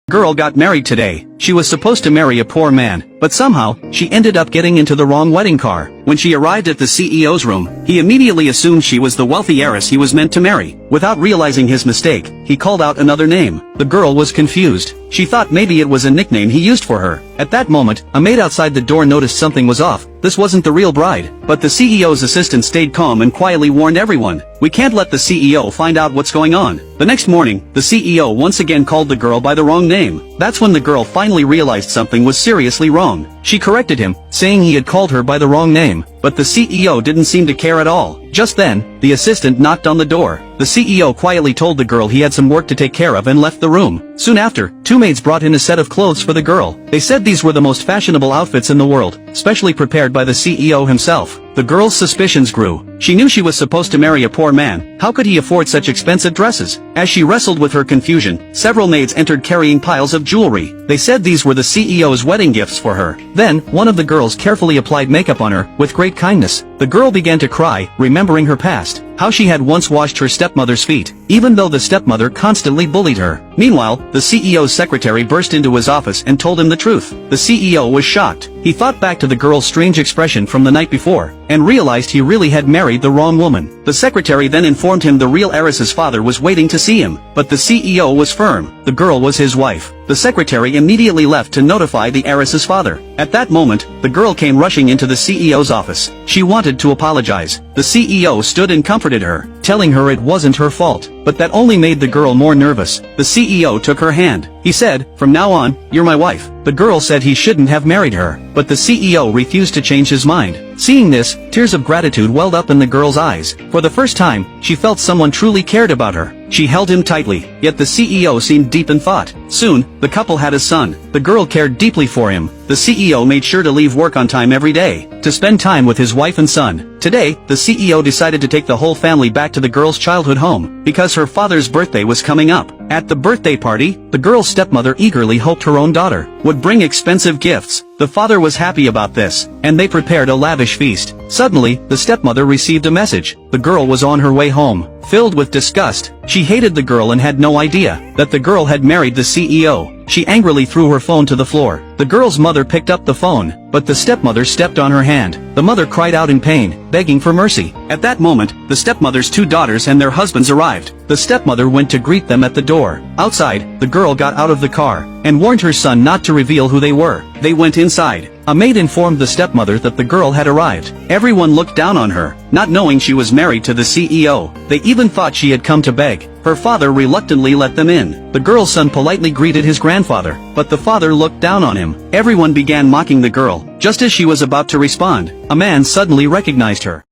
Girl got married today. She was supposed to marry a poor man, but somehow, she ended up getting into the wrong wedding car. When she arrived at the CEO's room, he immediately assumed she was the wealthy heiress he was meant to marry. Without realizing his mistake, he called out another name. The girl was confused. She thought maybe it was a nickname he used for her. At that moment, a maid outside the door noticed something was off. This wasn't the real bride. But the CEO's assistant stayed calm and quietly warned everyone. We can't let the CEO find out what's going on. The next morning, the CEO once again called the girl by the wrong name. That's when the girl finally realized something was seriously wrong. She corrected him, saying he had called her by the wrong name. But the CEO didn't seem to care at all. Just then, the assistant knocked on the door. The CEO quietly told the girl he had some work to take care of and left the room. Soon after, two maids brought in a set of clothes for the girl. They said these were the most fashionable outfits in the world, specially prepared by the CEO himself. The girl's suspicions grew. She knew she was supposed to marry a poor man. How could he afford such expensive dresses? As she wrestled with her confusion, several maids entered carrying piles of jewelry. They said these were the CEO's wedding gifts for her. Then, one of the girls carefully applied makeup on her, with great kindness. The girl began to cry, remembering her past. How she had once washed her stepmother's feet, even though the stepmother constantly bullied her. Meanwhile, the CEO's secretary burst into his office and told him the truth. The CEO was shocked. He thought back to the girl's strange expression from the night before, and realized he really had married the wrong woman. The secretary then informed him the real heiress's father was waiting to see him, but the CEO was firm. The girl was his wife. The secretary immediately left to notify the heiress's father. At that moment, the girl came rushing into the CEO's office. She wanted to apologize. The CEO stood and comforted her, telling her it wasn't her fault, but that only made the girl more nervous. The CEO took her hand. He said, "From now on, you're my wife." The girl said he shouldn't have married her, but the CEO refused to change his mind. Seeing this, tears of gratitude welled up in the girl's eyes. For the first time, she felt someone truly cared about her. She held him tightly, yet the CEO seemed deep in thought. Soon, the couple had a son. The girl cared deeply for him. The CEO made sure to leave work on time every day, to spend time with his wife and son. Today, the CEO decided to take the whole family back to the girl's childhood home, because her father's birthday was coming up. At the birthday party, the girl's stepmother eagerly hoped her own daughter would bring expensive gifts. The father was happy about this, and they prepared a lavish feast. Suddenly, the stepmother received a message. The girl was on her way home. Filled with disgust, she hated the girl and had no idea that the girl had married the CEO. She angrily threw her phone to the floor. The girl's mother picked up the phone, but the stepmother stepped on her hand. The mother cried out in pain, begging for mercy. At that moment, the stepmother's two daughters and their husbands arrived. The stepmother went to greet them at the door. Outside, the girl got out of the car, and warned her son not to reveal who they were. They went inside. A maid informed the stepmother that the girl had arrived. Everyone looked down on her, not knowing she was married to the CEO. They even thought she had come to beg. Her father reluctantly let them in. The girl's son politely greeted his grandfather, but the father looked down on him. Everyone began mocking the girl. Just as she was about to respond, a man suddenly recognized her.